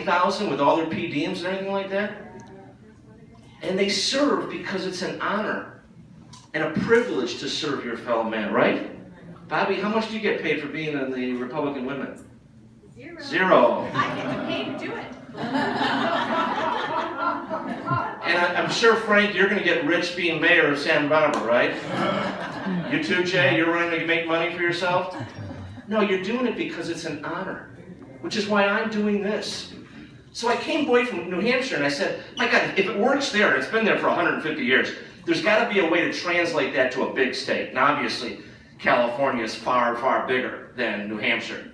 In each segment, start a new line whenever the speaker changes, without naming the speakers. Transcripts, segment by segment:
20,000 with all their PDMs and everything like that. And they serve because it's an honor and a privilege to serve your fellow man, right? Bobby, how much do you get paid for being in the Republican Women? Zero.
I get paid to do it.
And I'm sure, Frank, you're going to get rich being mayor of Santa Barbara, right? You too, Jay? You're running to make money for yourself? No, you're doing it because it's an honor, which is why I'm doing this. So I came away from New Hampshire and I said, my God, if it works there, and it's been there for 150 years, there's got to be a way to translate that to a big state. Now, obviously, California is far, far bigger than New Hampshire.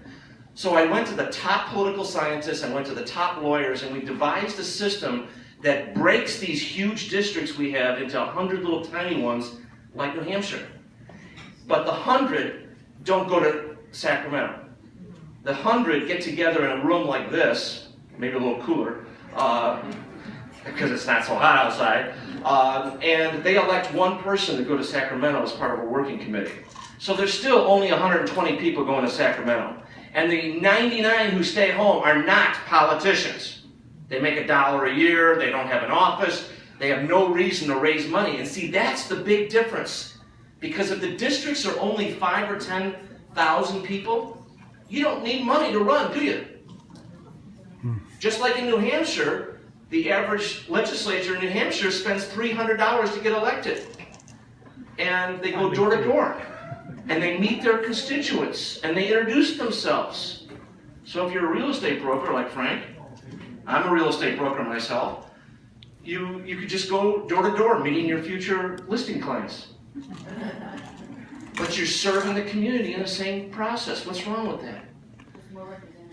So I went to the top political scientists, I went to the top lawyers, and we devised a system that breaks these huge districts we have into 100 little tiny ones like New Hampshire. But the 100 don't go to Sacramento. The 100 get together in a room like this, maybe a little cooler, because it's not so hot outside, and they elect one person to go to Sacramento as part of a working committee. So there's still only 120 people going to Sacramento. And the 99 who stay home are not politicians. They make $1 a year, they don't have an office, they have no reason to raise money. And see, that's the big difference. Because if the districts are only 5,000 or 10,000 people, you don't need money to run, do you? Just like in New Hampshire, the average legislature in New Hampshire spends $300 to get elected. And they go door to door. And they meet their constituents. And they introduce themselves. So if you're a real estate broker like Frank, I'm a real estate broker myself, you could just go door to door meeting your future listing clients. But you're serving the community in the same process. What's wrong with that?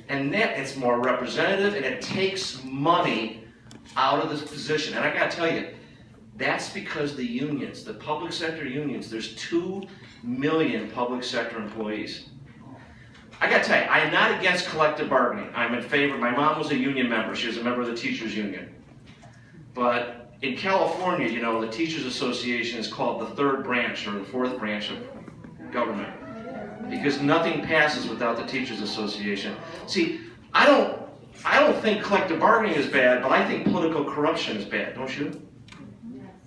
And that it's more representative, and it takes money out of this position. And I got to tell you, that's because the unions, the public sector unions, there's 2 million public sector employees. I got to tell you, I am not against collective bargaining. I'm in favor. My mom was a union member. She was a member of the teachers union. But in California, you know, the Teachers Association is called the 3rd branch or the 4th branch of government. Because nothing passes without the Teachers Association. See, I don't think collective bargaining is bad, but I think political corruption is bad, don't you?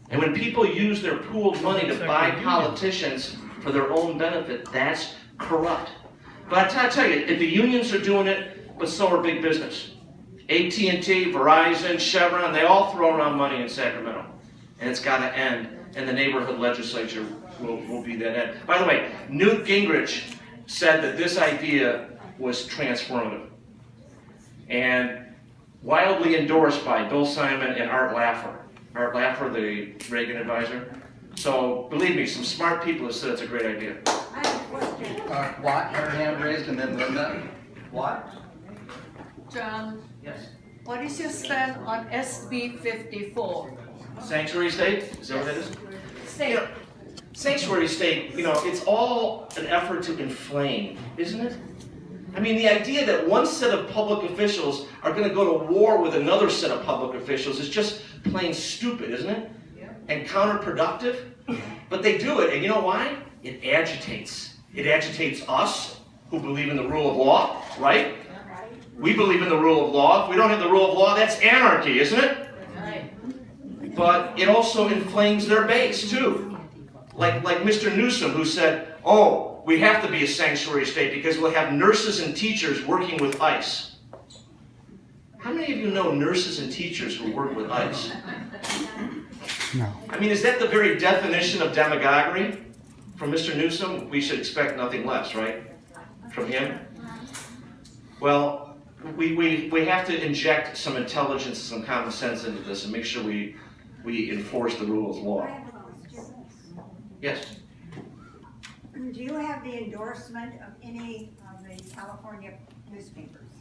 And when people use their pooled money to buy politicians for their own benefit, that's corrupt. But I tell you, if the unions are doing it, but so are big business. AT&T, Verizon, Chevron, they all throw around money in Sacramento. And it's got to end, and the neighborhood legislature will be that end. By the way, Newt Gingrich said that this idea was transformative. And wildly endorsed by Bill Simon and Art Laffer. Art Laffer, the Reagan advisor. So, believe me, some smart people have said it's a great idea.
I have a question.
Watt, her hand raised, and then Linda. Watt?
John,
Yes.
what is your stand on SB 54?
Sanctuary state? Is that what that is?
State.
You know, sanctuary state, you know, it's all an effort to inflame, isn't it? I mean, the idea that one set of public officials are going to go to war with another set of public officials is just plain stupid, isn't it? And counterproductive. But they do it, and you know why? It agitates. It agitates us, who believe in the rule of law, right? We believe in the rule of law. If we don't have the rule of law, that's anarchy, isn't it? But it also inflames their base, too. Like Mr. Newsom, who said, oh, we have to be a sanctuary state because we'll have nurses and teachers working with ICE. How many of you know nurses and teachers who work with ICE?
No.
I mean, is that the very definition of demagoguery? From Mr. Newsom, we should expect nothing less, right? From him? Well, we have to inject some intelligence and some common sense into this and make sure we enforce the rule of law. Yes?
Do you have the endorsement of any of the California newspapers?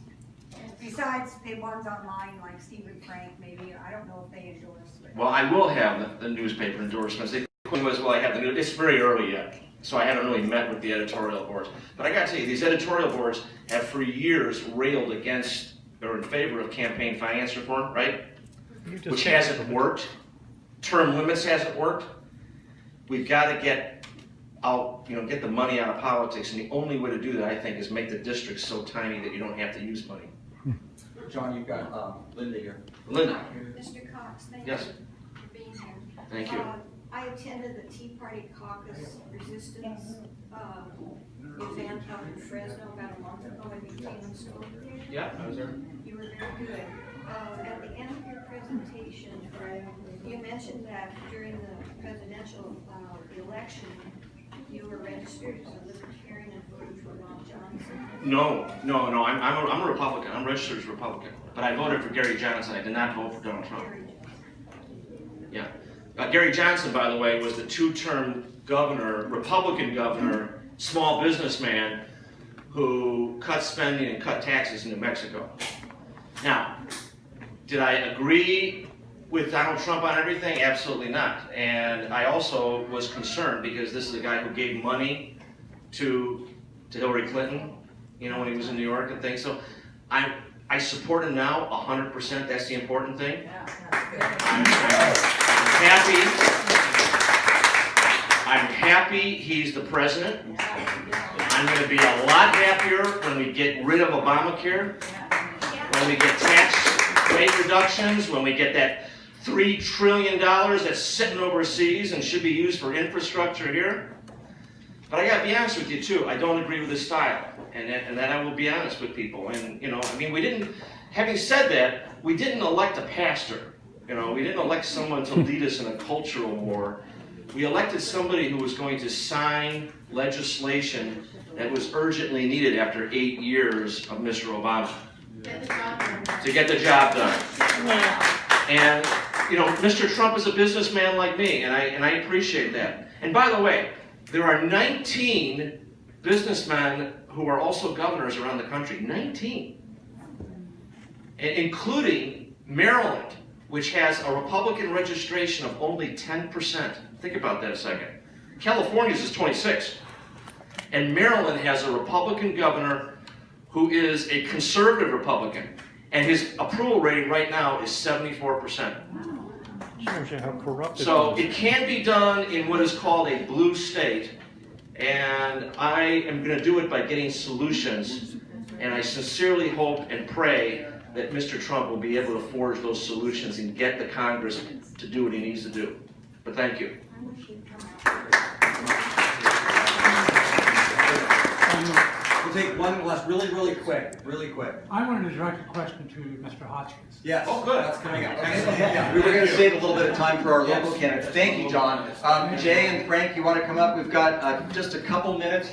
Besides the ones online like Stephen Frank, maybe, I don't know if they endorse it.
Well, I will have the newspaper endorsements. The question was, will I have the news? It's very early yet, so I haven't really met with the editorial boards. But I got to tell you, these editorial boards have for years railed against or in favor of campaign finance reform, right? Which hasn't worked. Term limits hasn't worked. We've got to get out, get the money out of politics, and the only way to do that, I think, is make the districts so tiny that you don't have to use money.
John, you've got Linda here.
Linda,
Mr. Cox, thank
Yes.
you for being here.
thank you.
I attended the Tea Party Caucus Resistance event up in Fresno about a month ago when you came and spoke there.
Yeah, I was there.
You were very good. At the end of your presentation, you mentioned that during the presidential election, you were registered as a libertarian and voted for Ron Johnson.
No. I'm a Republican. I'm registered as a Republican. But I voted for Gary Johnson. I did not vote for Donald Trump. Yeah. Gary Johnson, by the way, was the two-term governor, Republican governor, small businessman who cut spending and cut taxes in New Mexico. Now, did I agree with Donald Trump on everything? Absolutely not. And I also was concerned because this is a guy who gave money to Hillary Clinton, you know, when he was in New York and things. So I support him now 100%. That's the important thing. I'm happy he's the president. I'm going to be a lot happier when we get rid of Obamacare, when we get tax rate reductions, when we get that $3 trillion that's sitting overseas and should be used for infrastructure here. But I got to be honest with you too. I don't agree with his style, and that I will be honest with people. And you know, I mean, we didn't. Having said that, we didn't elect a pastor. You know, we didn't elect someone to lead us in a cultural war. We elected somebody who was going to sign legislation that was urgently needed after 8 years of Mr. Obama to get the job done. And you know, Mr. Trump is a businessman like me, and I appreciate that. And by the way, there are 19 businessmen who are also governors around the country. 19, including Maryland, which has a Republican registration of only 10%. Think about that a second. California's is 26. And Maryland has a Republican governor who is a conservative Republican. And his approval rating right now is 74%.
Shows you how corrupt it
So
is.
it can be done in what is called a blue state. And I am going to do it by getting solutions. And I sincerely hope and pray that Mr. Trump will be able to forge those solutions and get the Congress to do what he needs to do. But thank you.
We'll take one last, really quick.
I wanted to direct a question to Mr. Hotchkiss.
Yes.
Oh, good.
That's coming up. Yeah, we were going to save a little bit of time for our local candidates. Thank you, John. Jay and Frank, you want to come up? We've got just a couple minutes.